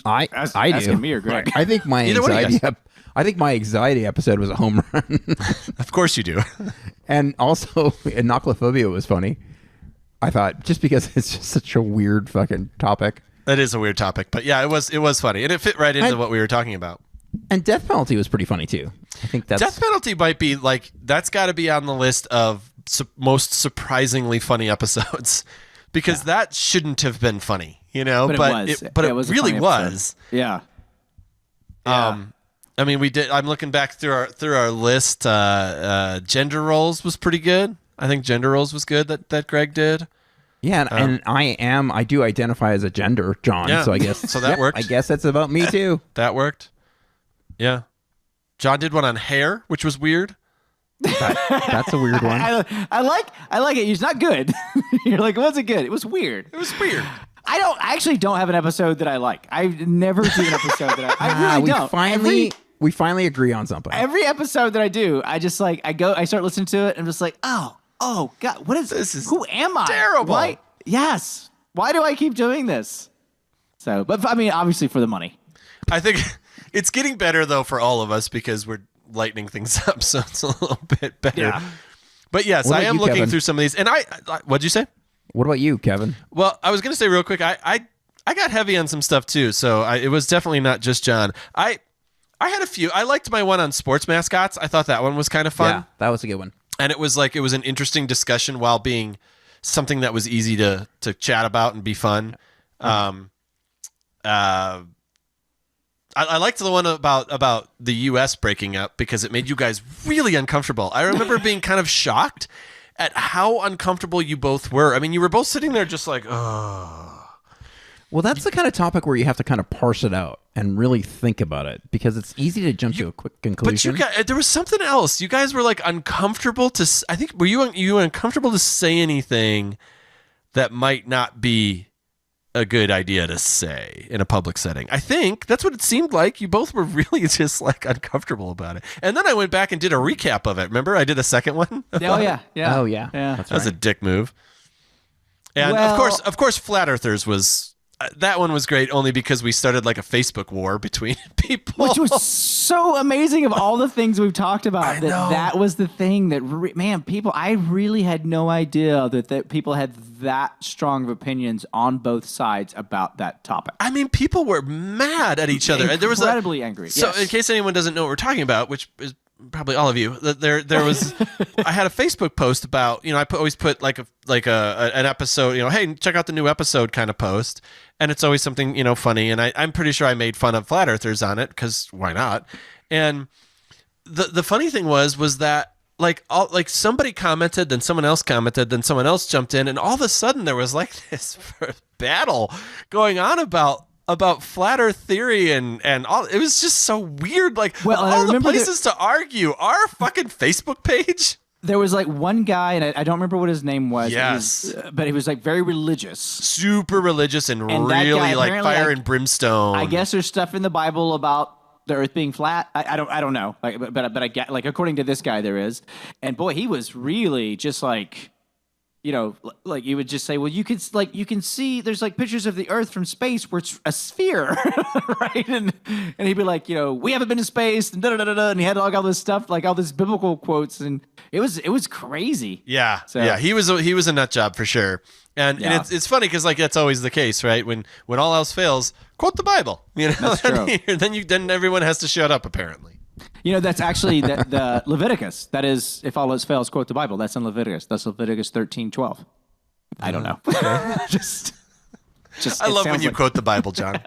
I do.
Asking me or Greg?
I think my
Either one of you
anxiety.
guys.
I think my anxiety episode was a home run,
Of course you do.
and also ankylophobia was funny. I thought just because it's just such a weird fucking topic,
That is a weird topic, but yeah, it was funny and it fit right into what we were talking about.
and death penalty was pretty funny too. I think that's
Death penalty might be like that's got to be on the list of most surprisingly funny episodes because that shouldn't have been funny, you know,
But it was.
but
Yeah,
it
was a
really
funny episode.
was.
Yeah.
I mean, we did. I'm looking back through our list. Gender roles was pretty good. I think gender roles was good that Greg did.
yeah. And I do identify as a gender, John.
Yeah.
So I guess
So that worked.
I guess that's about me too.
That worked. Yeah. John did one on hair, which was weird.
That's a weird one.
I like it. It's not good. You're like, was it good? It was weird.
It was weird.
I actually don't have an episode that I like. I never do an episode that I really don't.
We finally agree on something.
Every episode that I do, I just like I start listening to it and I'm just like, oh God, what is this? Who am I?
Terrible.
Why? Yes. Why do I keep doing this? So, but I mean, obviously for the money.
I think it's getting better though for all of us because we're lightening things up, so it's a little bit better.
Yeah.
But yes,
What
I
about
am
you,
looking
Kevin?
through some of these, and what'd you say?
What about you, Kevin?
Well, I was going to say real quick, I got heavy on some stuff too, so it was definitely not just John. I had a few. I liked my one on sports mascots. I thought that one was kind of fun.
Yeah, that was a good one.
And it was an interesting discussion while being something that was easy to chat about and be fun. I liked the one about the U.S. breaking up because it made you guys really uncomfortable. I remember being kind of shocked at how uncomfortable you both were. I mean, you were both sitting there just like, oh.
Well, that's the kind of topic where you have to kind of parse it out and really think about it because it's easy to jump to a quick conclusion.
But there was something else. You guys were like uncomfortable to. I think were you uncomfortable to say anything that might not be a good idea to say in a public setting. I think that's what it seemed like. You both were really just like uncomfortable about it. And then I went back and did a recap of it. Remember, I did a second one.
Oh yeah.
Oh yeah.
That's
That was a dick move. And
Well-
of course, Flat Earthers was that one was great only because we started like a Facebook war between people,
Which was so amazing of all the things we've talked about. That was the thing that, people, I really had no idea that people had that strong of opinions on both sides about that topic.
I mean, people were mad at each other. And there was
incredibly angry.
So,
yes.
in case anyone doesn't know what we're talking about, which is probably all of you, there was. I had a Facebook post about I always put like an episode. Hey, check out the new episode kind of post, and it's always something funny. And I'm pretty sure I made fun of flat earthers on it because why not? And the funny thing was that. Like somebody commented, then someone else commented, then someone else jumped in, and all of a sudden there was like this battle going on about flat Earth theory and all. It was just so weird. Like all the places to argue, our fucking Facebook page.
There was like one guy, and I don't remember what his name was.
Yes,
but he was like very religious,
super religious, and
that
really
guy,
like fire and brimstone.
I guess there's stuff in the Bible about the Earth being flat. I don't know. But I get according to this guy there is, and boy, he was really just like, like you would just say, well, you can see there's like pictures of the Earth from space where it's a sphere, right? And he'd be like, we haven't been to space, and and he had all this stuff, like all this biblical quotes, and it was crazy.
Yeah,
So-
yeah, he was a nut job for sure. And it's funny because like that's always the case, right? When all else fails, quote the Bible.
That's true.
then everyone has to shut up apparently.
That's actually the Leviticus. That is, if all else fails, quote the Bible. That's in Leviticus. That's Leviticus 13:12. I don't know. just.
I love when you quote the Bible, John.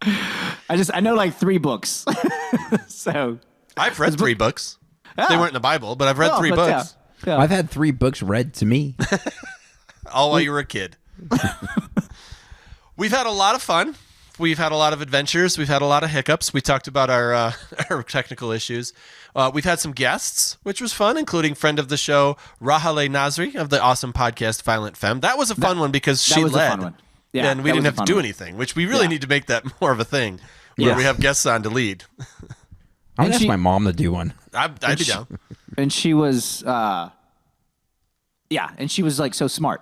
I know like 3 books. So
I've read 3 books. They weren't in the Bible, but I've read 3 books.
Yeah.
I've had 3 books read to me.
All while you were a kid. We've had a lot of fun. We've had a lot of adventures. We've had a lot of hiccups. We talked about our technical issues. We've had some guests, which was fun, including friend of the show, Rahale Nasri of the awesome podcast Violent Femme. That was a fun one because she
was a
led.
fun one. Yeah,
and we
that
didn't
was a
have to
fun
do
one.
anything, which we really
Yeah.
need to make that more of a thing where
Yeah.
we have guests on to lead.
I'm gonna ask
she-
my mom to do one.
I'd be down.
And she was, and she was like so smart.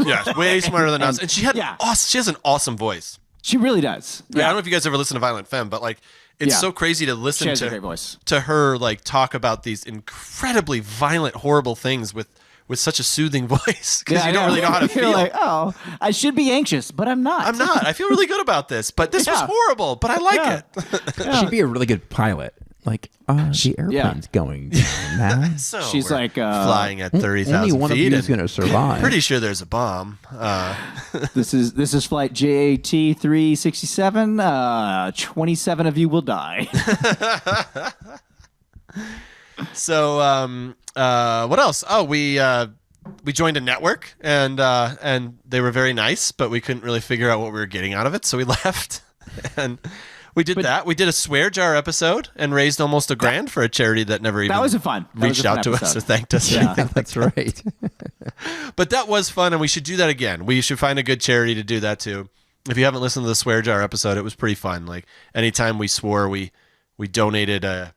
Yeah, way smarter than us. And she had
yeah.
she has an awesome voice.
She really does.
Yeah. I don't know if you guys ever listen to Violent Femme, but like it's
Yeah.
so crazy to listen
She has a great voice.
to her like talk about these incredibly violent, horrible things with such a soothing voice because you don't really know how to
You're
feel.
like, oh, I should be anxious, but I'm not.
I'm not. I feel really good about this, but this was
Yeah.
horrible, but I like
Yeah.
it.
She'd be a really good pilot. Like, the airplane's going down now.
So
She's
we're
like,
flying at 30,000
Only one of
feet.
you is
and
going to survive.
Pretty sure there's a bomb.
This is flight JAT 367. 27 of you will die.
So what else? Oh, we joined a network and they were very nice, but we couldn't really figure out what we were getting out of it, so we left. And We did that. We did a swear jar episode and raised almost $1,000 for a charity that never even reached out to us or thanked us.
Yeah, that's right.
But that was fun, and we should do that again. We should find a good charity to do that too. If you haven't listened to the swear jar episode, it was pretty fun. Like anytime we swore, we donated or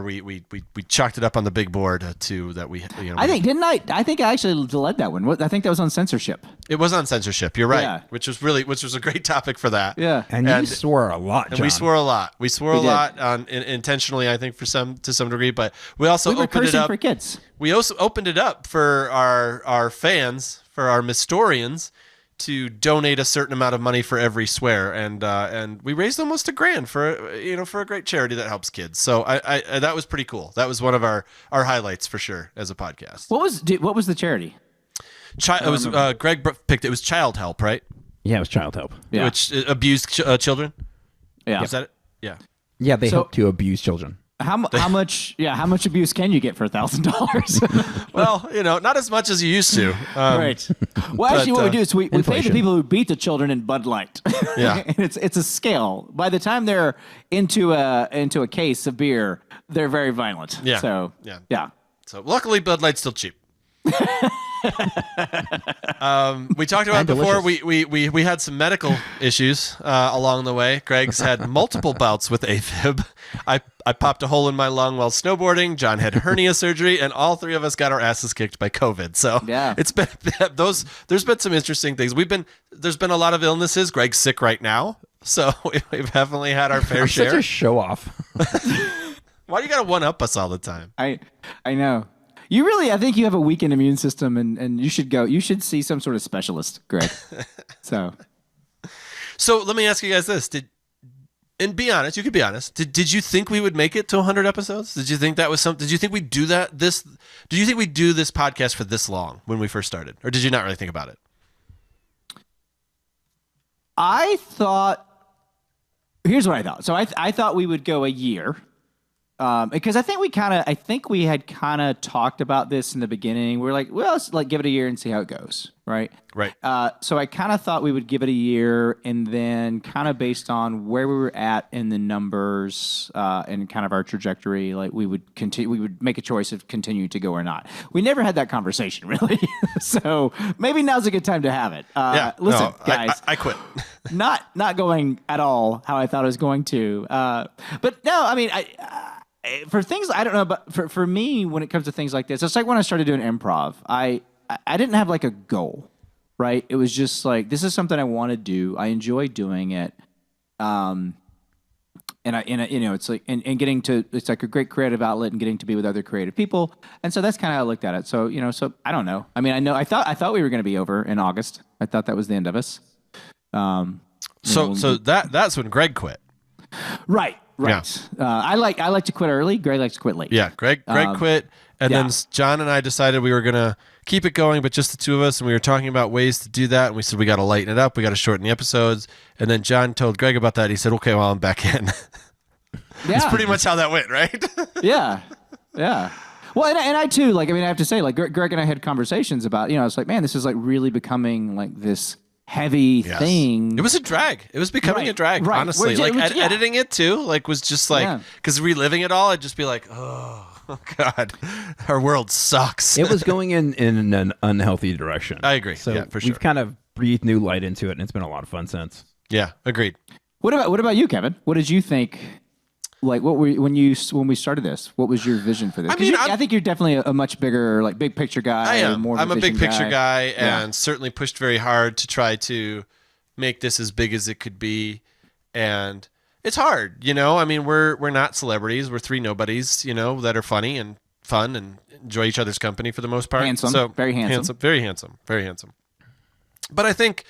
we chalked it up on the big board to that we.
I think I actually led that one. I think that was on censorship.
It was on censorship. You're right. Yeah. Which was a great topic for that.
Yeah.
And you swore a lot, John.
And we swore a lot. We swore a lot intentionally, I think, to some degree. But we also opened it up
for kids.
We also opened it up for our fans, for our Mistorians, to donate a certain amount of money for every swear, and we raised almost $1,000 for a great charity that helps kids. So I that was pretty cool. That was one of our highlights for sure as a podcast.
What was the charity?
It was Greg picked it. It was Child Help, right?
Yeah, it was Child Help.
Yeah.
Which abused children.
Yeah,
is that it? Yeah.
Yeah, they help to abuse children.
How much abuse can you get for $1,000?
Well, not as much as you used to.
Right. Well, actually, what we do is we pay the people who beat the children in Bud Light.
Yeah.
And it's a scale. By the time they're into a case of beer, they're very violent.
Yeah.
So yeah.
So luckily, Bud Light's still cheap. We talked about before. We had some medical issues along the way. Greg's had multiple bouts with AFib. I popped a hole in my lung while snowboarding. John had hernia surgery, and all three of us got our asses kicked by COVID. So
yeah,
it's been there's been some interesting things. There's been a lot of illnesses. Greg's sick right now, so we've definitely had our fair share.
Such a show off.
Why do you gotta one up us all the time?
I know. I think you have a weakened immune system, and you should see some sort of specialist, Greg. So
let me ask you guys this: and be honest, you could be honest. Did you think we would make it to 100 episodes? Did you think that was something? Did you think we'd do that? Do you think we'd do this podcast for this long when we first started, or did you not really think about it?
I thought. Here's what I thought. So I thought we would go a year. Because I think we had kind of talked about this in the beginning. We were like, well, let's give it a year and see how it goes, right?
Right.
So I kind of thought we would give it a year, and then kind of based on where we were at in the numbers and kind of our trajectory, like we would continue. We would make a choice of continue to go or not. We never had that conversation really, so maybe now's a good time to have it. Listen, guys,
I quit.
not going at all how I thought it was going to. But no, I mean, for things I don't know, but for me, when it comes to things like this, it's like when I started doing improv. I didn't have like a goal, right? It was just like, this is something I want to do. I enjoy doing it, and it's like and getting to, it's like a great creative outlet and getting to be with other creative people, and so that's kind of how I looked at it. So so I don't know. I mean, I thought we were going to be over in August. I thought that was the end of us.
So that's when Greg quit.
Right. Right. Yeah. I like to quit early. Greg likes to quit late.
Yeah. Greg quit, and then John and I decided we were gonna keep it going, but just the two of us. And we were talking about ways to do that. And we said we got to lighten it up. We got to shorten the episodes. And then John told Greg about that. He said, "Okay, well, I'm back in." That's pretty much how that went, right?
Yeah. Well, and I too, I have to say, Greg and I had conversations about, it's like, man, this is really becoming like this heavy thing.
It was a drag. It was becoming a drag, honestly. Editing it too, was just because reliving it all, I'd just be like, oh God, our world sucks.
It was going in an unhealthy direction.
I agree.
So
yeah, for sure.
We've kind of breathed new light into it, and it's been a lot of fun since.
Yeah, agreed.
What about you, Kevin? What did you think? What were when we started this? What was your vision for this? I think you're definitely a much bigger, big picture guy.
I am. I'm a big picture guy,
yeah.
And certainly pushed very hard to try to make this as big as it could be. And it's hard, we're not celebrities. We're three nobodies, that are funny and fun and enjoy each other's company for the most part.
Handsome,
so
very handsome,
very handsome, very handsome. But I think,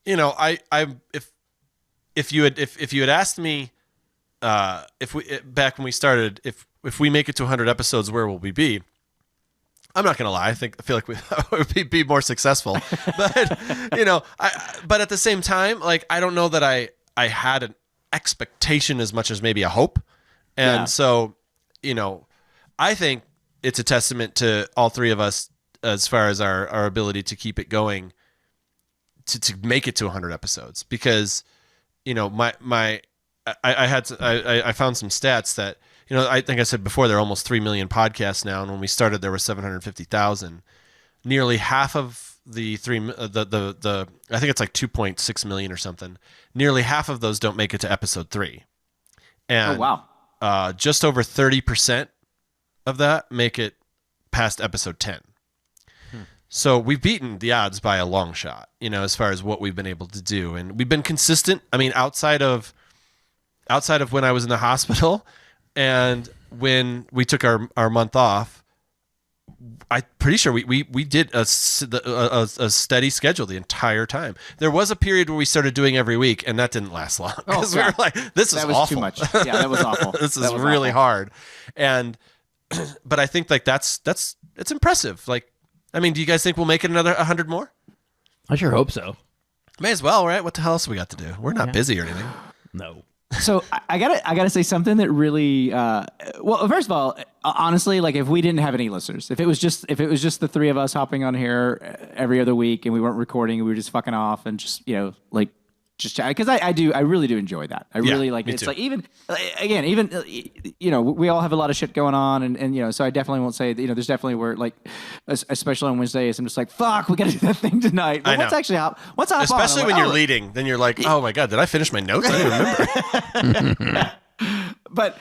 if you had asked me. Back when we started, if we make it to 100 episodes, where will we be? I'm not gonna lie. I feel like we would be more successful, but but at the same time, I don't know that I had an expectation as much as maybe a hope, and so I think it's a testament to all three of us as far as our ability to keep it going, to make it to 100 episodes, because I found some stats that, I think I said before, there are almost 3 million podcasts now. And when we started, there were 750,000. Nearly half of the I think it's like 2.6 million or something. Nearly half of those don't make it to episode 3. And
wow.
Just over 30% of that make it past episode 10. So we've beaten the odds by a long shot, as far as what we've been able to do. And we've been consistent. I mean, outside of when I was in the hospital and when we took our month off, I'm pretty sure we did a steady schedule the entire time. There was a period where we started doing every week, and that didn't last long because we were like, "This is awful.
Too much." Yeah, that was awful.
This is really hard. And but I think like that's it's impressive. Like, I mean, do you guys think we'll make it another 100 more?
I sure hope so.
May as well, right? What the hell else we got to do? We're not busy or anything.
No.
So I gotta say something that really well, first of all, honestly, like if we didn't have any listeners, if it was just the three of us hopping on here every other week and we weren't recording and we were just fucking off and just like just chat, because I really do enjoy that. I really like it. It's
too.
like even we all have a lot of shit going on and so I definitely won't say that, there's definitely where like especially on Wednesdays I'm just like, fuck, we gotta do that thing tonight. But what's
especially when you're leading, then you're like, oh my god, did I finish my notes? I didn't remember.
But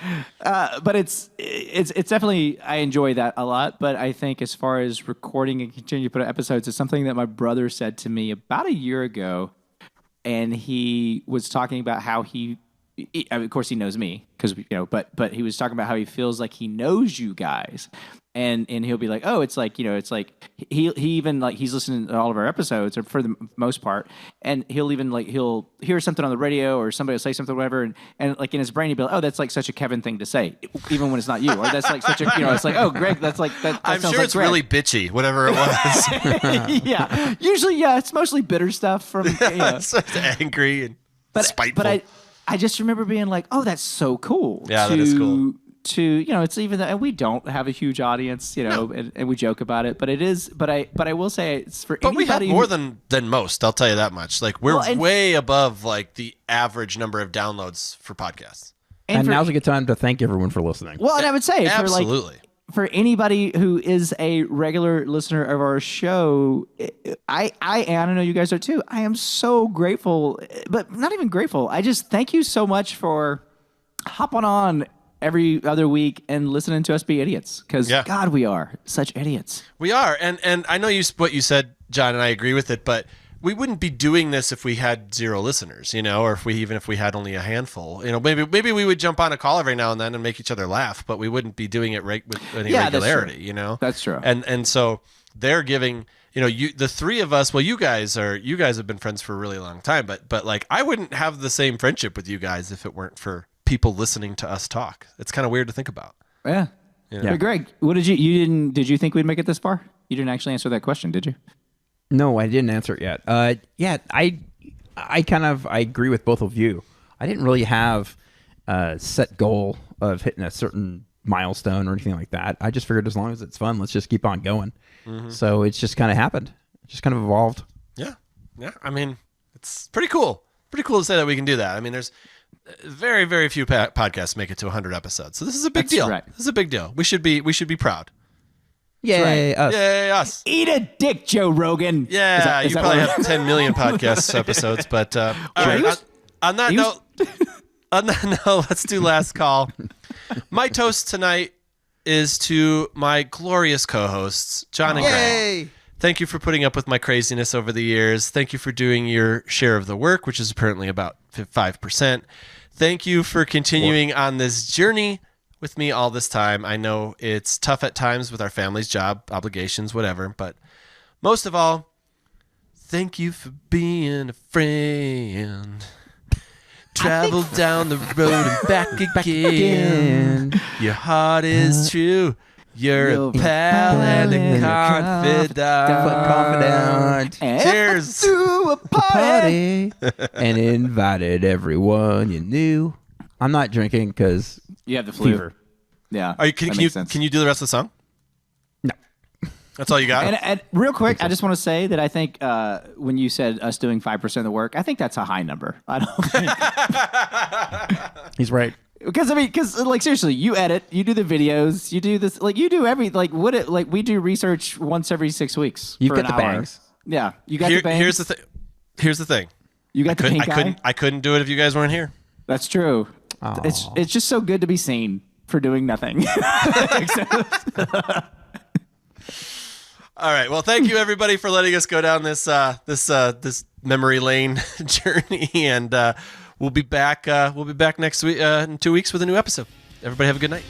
it's definitely, I enjoy that a lot. But I think as far as recording and continuing to put out episodes, it's something that my brother said to me about a year ago. And he was talking about how of course he knows me because but he was talking about how he feels like he knows you guys, and he'll be like, oh, it's like he even like he's listening to all of our episodes or for the most part, and he'll even like he'll hear something on the radio or somebody will say something whatever, and like in his brain he'll be like, oh, that's like such a Kevin thing to say, even when it's not you, or that's like such a it's like, oh, Greg, that's like that.
I'm
sounds
sure
like
it's
Greg.
really bitchy, whatever it was.
Yeah, usually it's mostly bitter stuff from
It's angry and spiteful.
But I just remember being like, oh, that's so cool.
Yeah, that is cool.
It's even that, and we don't have a huge audience, and we joke about it, but it is. But I will say it's for.
But we have more than most. I'll tell you that much. Like we're way above like the average number of downloads for podcasts.
And now's a good time to thank everyone for listening.
Well, and I would say
absolutely.
For anybody who is a regular listener of our show, I know you guys are too. I am so grateful, but not even grateful. I just thank you so much for hopping on every other week and listening to us be idiots. Because God, we are such idiots. We are,
and I know what you said, John, and I agree with it, but we wouldn't be doing this if we had 0 listeners, or if we had only a handful. Maybe we would jump on a call every now and then and make each other laugh, but we wouldn't be doing it with any regularity,
That's true.
And so they're giving, the three of us, well, you guys have been friends for a really long time, but like I wouldn't have the same friendship with you guys if it weren't for people listening to us talk. It's kind of weird to think about.
Yeah. But Greg, what did you think we'd make it this far? You didn't actually answer that question, did you?
No, I didn't answer it yet. I agree with both of you. I didn't really have a set goal of hitting a certain milestone or anything like that. I just figured as long as it's fun, let's just keep on going. Mm-hmm. So it's just kind of happened. It just kind of evolved.
Yeah. Yeah. I mean, it's pretty cool. Pretty cool to say that we can do that. I mean, there's very, very few podcasts make it to 100 episodes. So this is a big deal.
Right.
This is a big deal. We should be proud.
Yay, us.
Yay, us.
Eat a dick, Joe Rogan.
Yeah, you probably have 10 million podcast episodes, but all right. On that note, let's do last call. My toast tonight is to my glorious co-hosts, John and Greg. Thank you for putting up with my craziness over the years. Thank you for doing your share of the work, which is apparently about 5%. Thank you for continuing on this journey with me all this time. I know it's tough at times with our family's job, obligations, whatever, but most of all, thank you for being a friend. Travel down the road and back again. Your heart is true. You're a pal and a confidant. Cheers.
To a party.
And invited everyone you knew. I'm not drinking because
you have the flu.
Fever.
Yeah.
Can you do the rest of the song?
No.
That's all you got?
And real quick, I just want to say that I think when you said us doing 5% of the work, I think that's a high number. I don't think.
He's right.
Because like seriously, you edit, you do the videos, you do this, like you do we do research once every 6 weeks.
You've
for
got
an
the
hour.
bangs.
Yeah, you got the bangs.
Here's the thing.
You got the pink eye.
I couldn't do it if you guys weren't here.
That's true.
Aw.
It's just so good to be seen for doing nothing.
All right. Well, thank you everybody for letting us go down this memory lane journey, and we'll be back next week in 2 weeks with a new episode. Everybody have a good night.